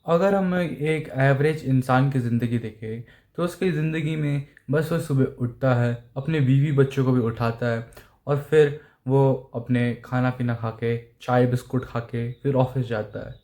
अगर हम एक एवरेज इंसान की ज़िंदगी देखें तो उसकी ज़िंदगी में बस वो सुबह उठता है, अपने बीवी बच्चों को भी उठाता है और फिर वो अपने खाना पीना खा के, चाय बिस्कुट खा के फिर ऑफिस जाता है।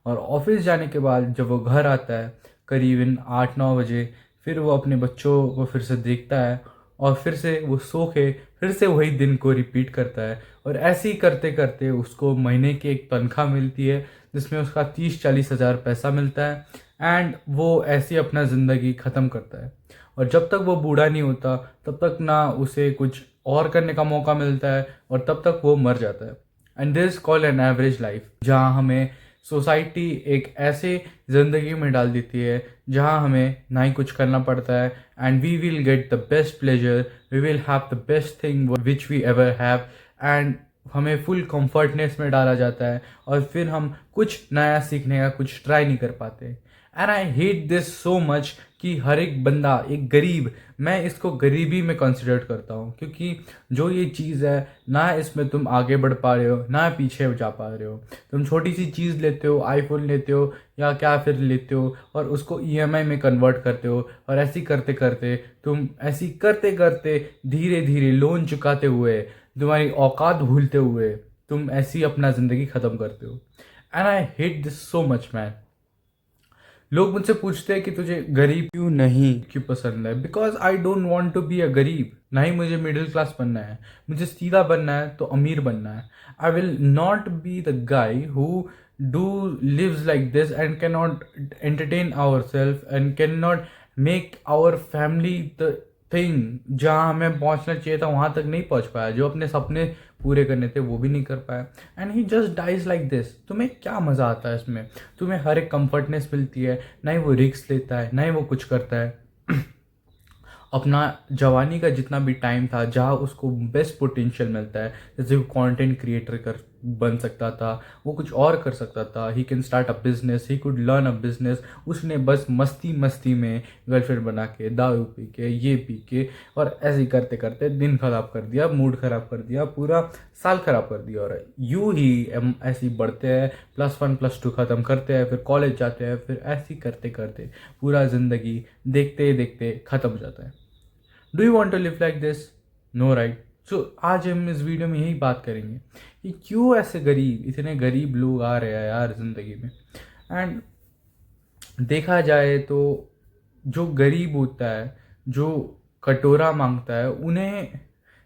और ऑफिस जाने के बाद जब वो घर आता है करीबन 8-9 बजे, फिर वो अपने बच्चों को फिर से देखता है और फिर से वो सो के फिर से वही दिन को रिपीट करता है। और ऐसे ही करते करते उसको महीने की एक तनख्वाह मिलती है जिसमें उसका 30-40 हज़ार पैसा मिलता है। एंड वो ऐसे ही अपना ज़िंदगी ख़त्म करता है। और जब तक वो बूढ़ा नहीं होता तब तक ना उसे कुछ और करने का मौका मिलता है और तब तक वो मर जाता है। And this call an average life, जहाँ हमें सोसाइटी एक ऐसे ज़िंदगी में डाल देती है जहाँ हमें ना ही कुछ करना पड़ता है। And we will get the best pleasure, we will have the best thing which we ever have. And हमें फुल कंफर्टनेस में डाला जाता है और फिर हम कुछ नया सीखने का कुछ ट्राई नहीं कर पाते। And I hate this so much कि हर एक बंदा एक गरीब, मैं इसको गरीबी में कंसिडर करता हूँ, क्योंकि जो ये चीज़ है ना इसमें तुम आगे बढ़ पा रहे हो ना पीछे जा पा रहे हो। तुम छोटी सी चीज़ लेते हो, आईफोन लेते हो या क्या फिर लेते हो और उसको ईएमआई में कन्वर्ट करते हो। और ऐसी करते करते तुम ऐसी करते करते धीरे धीरे लोन चुकाते हुए, तुम्हारी औकात भूलते हुए तुम ऐसी अपना ज़िंदगी ख़त्म करते हो। And I hate this so much man. लोग मुझसे पूछते हैं कि तुझे गरीब क्यों पसंद है, because I don't want to be a गरीब। ना ही मुझे मिडिल क्लास बनना है, मुझे सीधा बनना है तो अमीर बनना है। I will not be the guy who do lives like this and can not entertain our self and can not make our family the thing. जहाँ हमें पहुँचना चाहिए था वहाँ तक नहीं पहुँच पाया, जो अपने सपने पूरे करने थे वो भी नहीं कर पाया। And he just dies like this. तुम्हें क्या मज़ा आता है इसमें? तुम्हें हर एक कंफर्टनेस मिलती है, ना ही वो रिस्क लेता है ना ही वो कुछ करता है। अपना जवानी का जितना भी टाइम था जहाँ उसको बेस्ट पोटेंशियल मिलता है, जैसे वो कंटेंट क्रिएटर कर बन सकता था, वो कुछ और कर सकता था, he can start a business, he could learn a business. उसने बस मस्ती मस्ती में गर्लफ्रेंड बना के, दारू पी के, ये पी के और ऐसे ही करते करते दिन खराब कर दिया, मूड खराब कर दिया, पूरा साल खराब कर दिया। और यूं ही हम ऐसे ही बढ़ते हैं, +1 +2 ख़त्म करते हैं, फिर कॉलेज जाते हैं, फिर ऐसे ही करते करते पूरा ज़िंदगी देखते देखते ख़त्म हो जाता है। Do you want to live like this? No, right? So आज हम इस वीडियो में यही बात करेंगे कि क्यों ऐसे इतने गरीब लोग आ रहे हैं यार ज़िंदगी में। एंड देखा जाए तो जो गरीब होता है, जो कटोरा मांगता है, उन्हें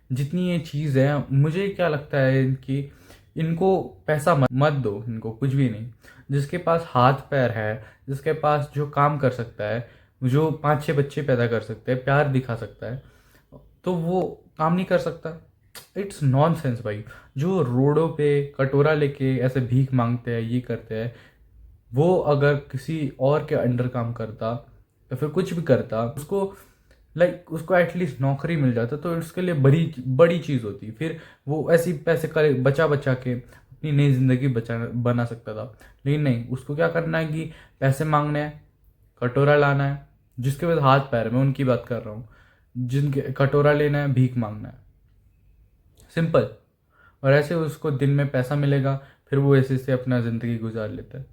जितनी ये चीज़ है, मुझे क्या लगता है कि इनको पैसा मत दो, इनको कुछ भी नहीं। जिसके पास हाथ पैर है, जिसके पास जो काम कर सकता है, जो 5-6 बच्चे पैदा कर सकता है, प्यार दिखा सकता है, तो वो काम नहीं कर सकता। इट्स नॉनसेंस भाई। जो रोडों पे कटोरा लेके ऐसे भीख मांगते हैं, ये करते हैं, वो अगर किसी और के अंडर काम करता या फिर कुछ भी करता, उसको उसको एटलीस्ट नौकरी मिल जाता तो उसके लिए बड़ी बड़ी चीज़ होती। फिर वो ऐसी पैसे करे बचा बचा के अपनी नई ज़िंदगी बना सकता था। लेकिन नहीं, उसको क्या करना है कि पैसे मांगने हैं, कटोरा लाना है। जिसके पास हाथ पैर है, मैं उनकी बात कर रहा हूँ, जिनके कटोरा लेना है, भीख मांगना है, सिंपल। और ऐसे उसको दिन में पैसा मिलेगा, फिर वो ऐसे से अपना ज़िंदगी गुजार लेता है।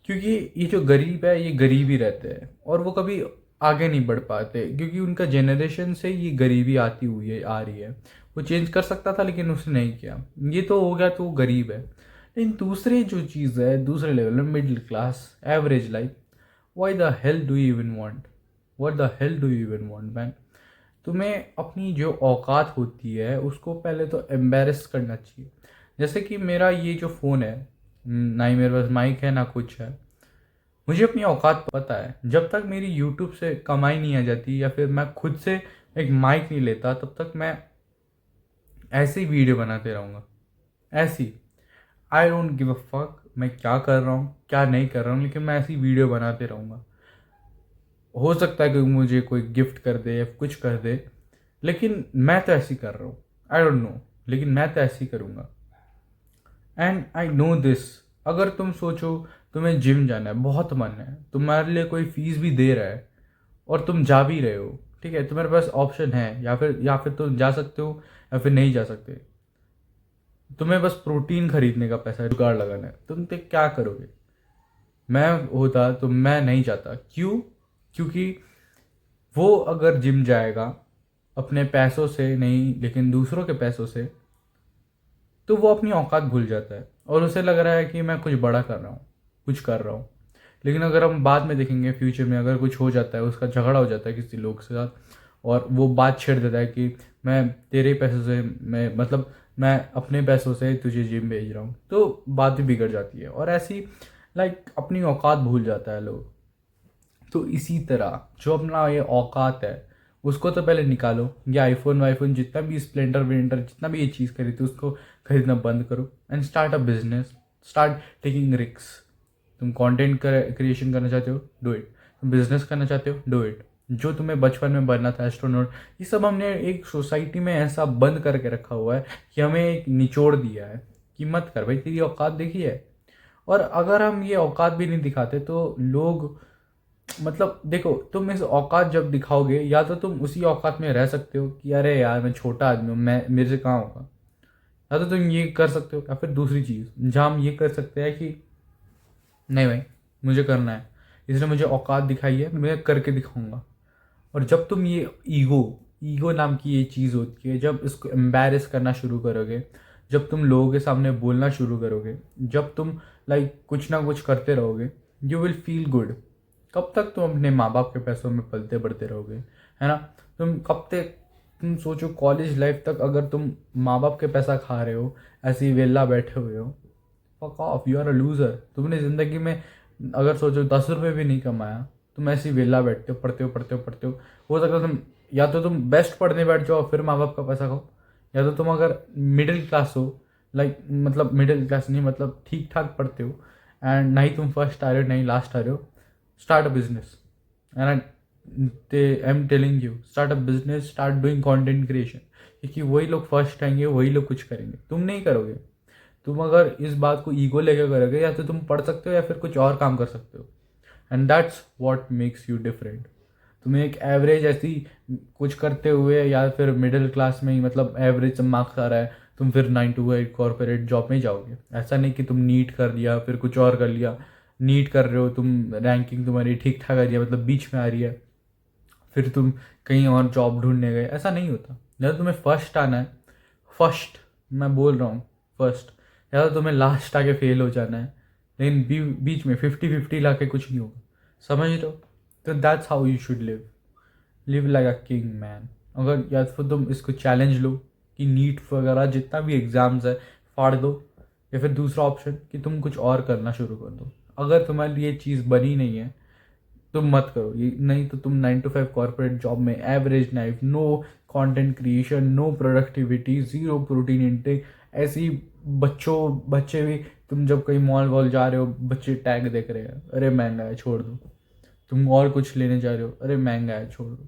क्योंकि ये जो गरीब है ये गरीब ही रहते हैं और वो कभी आगे नहीं बढ़ पाते, क्योंकि उनका जनरेशन से ये गरीबी आती हुई है, आ रही है। वो चेंज कर सकता था लेकिन उसने नहीं किया। ये तो हो गया तो वो गरीब है। लेकिन दूसरी जो चीज़ है, दूसरे लेवल में middle class average life, why the hell do you even want? What the hell do you even want man? तुम्हें अपनी जो औकात होती है उसको पहले तो एम्बेरस करना चाहिए। जैसे कि मेरा ये जो फ़ोन है, ना ही मेरे पास माइक है ना कुछ है, मुझे अपनी औकात पता है। जब तक मेरी यूट्यूब से कमाई नहीं आ जाती या फिर मैं खुद से एक माइक नहीं लेता, तब तक मैं ऐसे ही वीडियो बनाते रहूँगा। ऐसी I don't give a fuck मैं क्या कर रहा हूँ क्या नहीं कर रहा हूँ, लेकिन मैं ऐसी वीडियो बनाते रहूँगा। हो सकता है कि मुझे कोई गिफ्ट कर दे या कुछ कर दे, लेकिन मैं तो ऐसी कर रहा हूँ। आई डोंट नो, लेकिन मैं तो ऐसी करूँगा। And I know this. अगर तुम सोचो तुम्हें जिम जाना है, बहुत मन है, तुम्हारे लिए कोई फीस भी दे रहा है और तुम जा भी रहे हो, ठीक है, तुम्हारे पास ऑप्शन है, या फिर तुम जा सकते हो या फिर नहीं जा सकते। तुम्हें बस प्रोटीन खरीदने का पैसा जुगाड़ लगाना है, तुम तो क्या करोगे? मैं होता तो मैं नहीं जाता। क्यों? क्योंकि वो अगर जिम जाएगा अपने पैसों से नहीं लेकिन दूसरों के पैसों से, तो वो अपनी औकात भूल जाता है और उसे लग रहा है कि मैं कुछ बड़ा कर रहा हूँ, कुछ कर रहा हूँ। लेकिन अगर हम बाद में देखेंगे, फ्यूचर में अगर कुछ हो जाता है, उसका झगड़ा हो जाता है किसी लोग के साथ और वो बात छेड़ देता है कि मैं तेरे पैसों से, मैं मतलब मैं अपने पैसों से तुझे जिम भेज रहा हूँ, तो बात भी बिगड़ जाती है और ऐसी अपनी औकात भूल जाता है लोग। तो इसी तरह जो अपना ये औकात है उसको तो पहले निकालो। ये आईफोन वाईफोन जितना भी, स्प्लेंडर विलेंडर जितना भी ये चीज़ खरीदते उसको खरीदना बंद करो and start a business. Start taking रिक्स। तुम कंटेंट क्रिएशन करना चाहते हो, डू इट। तुम बिजनेस करना चाहते हो, डू इट। जो तुम्हें बचपन में बनना था, एस्ट्रोनॉट, ये सब हमने एक सोसाइटी में ऐसा बंद करके रखा हुआ है कि हमें एक निचोड़ दिया है कि मत कर भाई, तेरी औकात देखी है। और अगर हम ये औकात भी नहीं दिखाते तो लोग, मतलब देखो, तुम इस औकात जब दिखाओगे या तो तुम उसी औकात में रह सकते हो कि अरे यार मैं छोटा आदमी हूँ, मैं मेरे से कहाँ होगा, या तो तुम ये कर सकते हो, या फिर दूसरी चीज़ जहाँ हम ये कर सकते हैं कि नहीं भाई, मुझे करना है, इसने मुझे औकात दिखाई है, मैं करके दिखाऊंगा। और जब तुम ये ईगो ईगो नाम की ये चीज़ होती है, जब इसको एम्बैरेस करना शुरू करोगे, जब तुम लोगों के सामने बोलना शुरू करोगे, जब तुम कुछ ना कुछ करते रहोगे, यू विल फील गुड। कब तक तुम अपने माँ बाप के पैसों में पलते बढ़ते रहोगे, है ना? तुम कब तक, तुम सोचो कॉलेज लाइफ तक अगर तुम माँ बाप के पैसा खा रहे हो, ऐसे ही वेला बैठे हुए हो, fuck off, you are a loser. तुमने ज़िंदगी में अगर सोचो 10 रुपये भी नहीं कमाया, तुम ऐसे ही वेला बैठते हो, पढ़ते हो पढ़ते हो पढ़ते हो सकता है तुम, या तो तुम बेस्ट पढ़ने बैठ जाओ फिर माँ बाप का पैसा खाओ, या तो तुम अगर मिडिल क्लास हो, मतलब मिडिल क्लास नहीं, मतलब ठीक ठाक पढ़ते हो एंड नहीं तुम फर्स्ट आ रहे हो नहीं लास्ट आ रहे हो, start a business. And I am telling you, start a business, start doing content creation. क्योंकि वही लोग फर्स्ट आएंगे, वही लोग कुछ करेंगे, तुम नहीं करोगे। तुम अगर इस बात को ईगो लेकर करोगे, या तो तुम पढ़ सकते हो या फिर कुछ और काम कर सकते हो, and that's what makes you different. तुम्हें एक एवरेज ऐसी कुछ करते हुए या फिर मिडिल क्लास में ही, मतलब एवरेज मार्क्स आ रहा है, तुम फिर 9 to 5 कॉर्पोरेट जॉब में ही जाओगे। ऐसा नहीं कि तुम नीट कर लिया फिर कुछ और कर लिया, नीट कर रहे हो तुम, रैंकिंग तुम्हारी ठीक ठाक आ रही है, मतलब बीच में आ रही है, फिर तुम कहीं और जॉब ढूंढने गए, ऐसा नहीं होता। जब तुम्हें फर्स्ट आना है, फर्स्ट, मैं बोल रहा हूँ फर्स्ट, या तो तुम्हें लास्ट आके फेल हो जाना है, लेकिन बीच में 50-50 लाके कुछ नहीं होगा। समझ रहे हो? तो that's how you should live. Live like a king man. अगर या तो तुम इसको चैलेंज लो कि नीट वगैरह जितना भी एग्ज़ाम्स है फाड़ दो, या फिर दूसरा ऑप्शन कि तुम कुछ और करना शुरू कर दो। अगर तुम्हारे लिए चीज़ बनी नहीं है, तुम मत करो ये, नहीं तो तुम 9 to 5 कॉर्पोरेट जॉब में, average life, no content creation, no productivity, zero protein intake, ऐसी बच्चे भी, तुम जब कहीं मॉल वॉल जा रहे हो, बच्चे टैग देख रहे हैं, अरे महंगा है छोड़ दो। तुम और कुछ लेने जा रहे हो, अरे महंगा है छोड़ दो।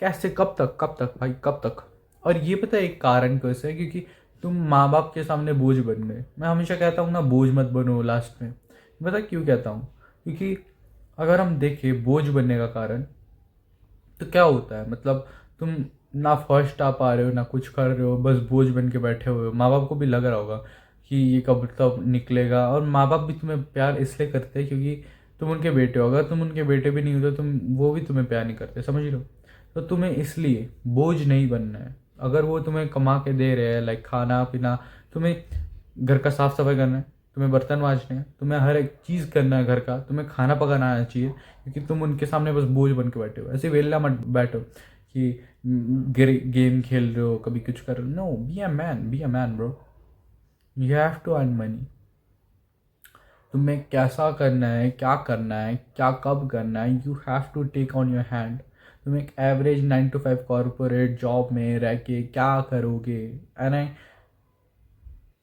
कैसे? कब तक भाई, कब तक? और ये पता है एक कारण कैसे है? क्योंकि तुम माँ बाप के सामने बोझ बन गए। मैं हमेशा कहता हूँ ना, बोझ मत बनो लास्ट में। पता क्यों कहता हूँ? क्योंकि अगर हम देखें बोझ बनने का कारण, तो क्या होता है, मतलब तुम ना फर्स्ट आ पा रहे हो ना कुछ कर रहे हो, बस बोझ बन के बैठे हुए हो। माँ बाप को भी लग रहा होगा कि ये कब तब निकलेगा, और माँ बाप भी तुम्हें प्यार इसलिए करते हैं क्योंकि तुम उनके बेटे हो। अगर तुम उनके बेटे भी नहीं होते, तुम, वो भी तुम्हें प्यार नहीं करते, समझ लो। तो तुम्हें इसलिए बोझ नहीं बनना है। अगर वो तुम्हें कमा के दे रहे हैं, खाना पीना, तुम्हें घर का साफ सफाई करना है, तुम्हें बर्तन मांजने हैं, तुम्हें हर एक चीज़ करना है घर का, तुम्हें खाना पकाना आना चाहिए, क्योंकि तुम उनके सामने बस बोझ बन के बैठे हो। ऐसे वेला मत बैठो कि गेम खेल रहे हो, कभी कुछ कर रहे हो। No, be a man bro. You have to earn money. तुम्हें कैसा करना है, क्या करना है, क्या कब करना है, you have to take on your hand. तुम एक एवरेज 9 to 5 कॉर्पोरेट जॉब में रह के क्या करोगे? And I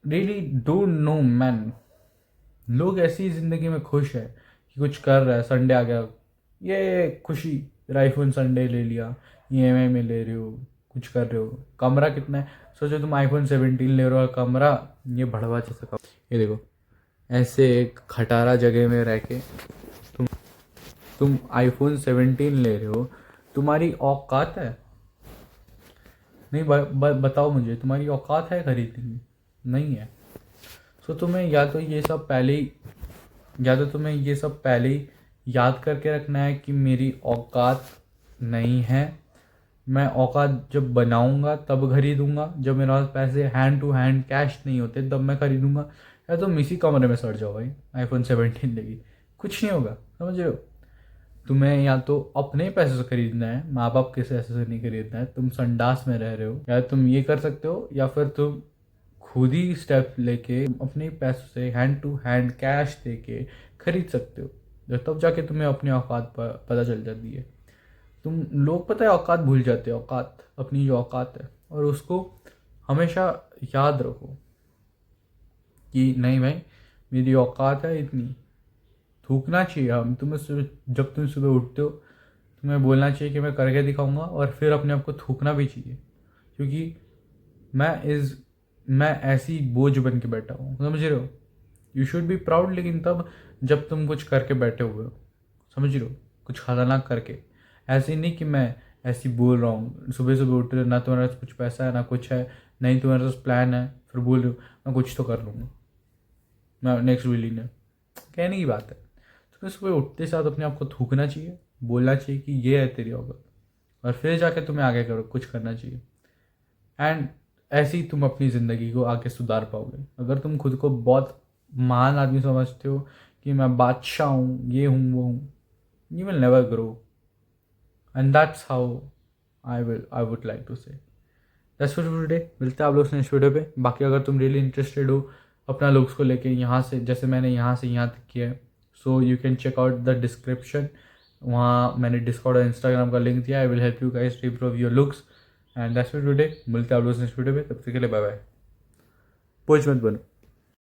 really don't know man. लोग ऐसी ज़िंदगी में खुश है कि कुछ कर रहा है, संडे आ गया, ये खुशी, फिर आईफोन संडे ले लिया, ईएमआई में ले रहे हो, कुछ कर रहे हो। कमरा कितना है? सोचो तुम आईफोन 17 ले रहे हो, कमरा ये भड़वा जैसा कमरा, ये देखो, ऐसे एक खटारा जगह में रह के तुम तुम आईफोन 17 ले रहे हो। तुम्हारी औकात है? नहीं, बताओ मुझे, तुम्हारी औकात है खरीदने की? नहीं है। सो तुम्हें या तो ये सब पहले ही या तो तुम्हें ये सब पहले ही याद करके रखना है कि मेरी औकात नहीं है, मैं औकात जब बनाऊंगा तब खरीदूंगा, जब मेरे पास पैसे हैंड टू हैंड कैश नहीं होते तब मैं खरीदूंगा। या तुम इसी कमरे में सड़ जाओ भाई आईफोन 17 लेके, कुछ नहीं होगा, समझ रहे हो। तुम्हें या तो अपने पैसे से खरीदना है, माँ बाप के पैसे से नहीं खरीदना है, तुम संडास में रह रहे हो, या तुम ये कर सकते हो, या फिर तुम खुद ही स्टेप लेके अपने पैसों से हैंड टू हैंड कैश दे के खरीद सकते हो। तब जाके तुम्हें अपनी औकात पता चल जाती है। तुम लोग पता है औकात भूल जाते हो, औकात अपनी जो औकात है, और उसको हमेशा याद रखो कि नहीं भाई मेरी औकात है इतनी। थूकना चाहिए हम तुम्हें जब तुम सुबह उठते हो तुम्हें बोलना चाहिए कि मैं करके दिखाऊंगा, और फिर अपने आप को थूकना भी चाहिए, क्योंकि मैं ऐसी बोझ बन के बैठा हूँ, समझ रहे हो। यू शुड बी प्राउड, लेकिन तब जब तुम कुछ करके बैठे हुए हो, समझ रहे हो, कुछ खतरनाक करके। ऐसे नहीं कि मैं ऐसी बोल रहा हूँ सुबह सुबह उठ रहे हो, ना तुम्हारे पास कुछ पैसा है ना कुछ है, नहीं तुम्हारे पास प्लान है, फिर बोल रहे हो मैं कुछ तो कर लूँगा, मैं नेक्स्ट बिलियनर। कहने की बात है, तुम्हें सुबह उठते साथ अपने आप को थूकना चाहिए, बोलना चाहिए कि ये है तेरी औकात, और फिर जाके तुम्हें आगे करो कुछ करना चाहिए। एंड ऐसे ही तुम अपनी ज़िंदगी को आगे सुधार पाओगे। अगर तुम खुद को बहुत महान आदमी समझते हो कि मैं बादशाह हूँ, ये हूँ वो हूँ, you will never grow. And that's how I would like to say that's for today. मिलते हैं आप लोग से नेक्स्ट वीडियो पे। बाकी अगर तुम रियली इंटरेस्टेड हो अपना लुक्स को लेके, यहाँ से जैसे मैंने यहाँ से यहाँ तक किया है, so you can check out the description, वहाँ मैंने डिस्कॉर्ड और इंस्टाग्राम का लिंक दिया। I will help you guys to improve your looks. And that's for today. मिलते हैं आप लोग से नेक्स्ट वीडियो पे, तब तक के लिए बाय बाय। पोच मत बनो।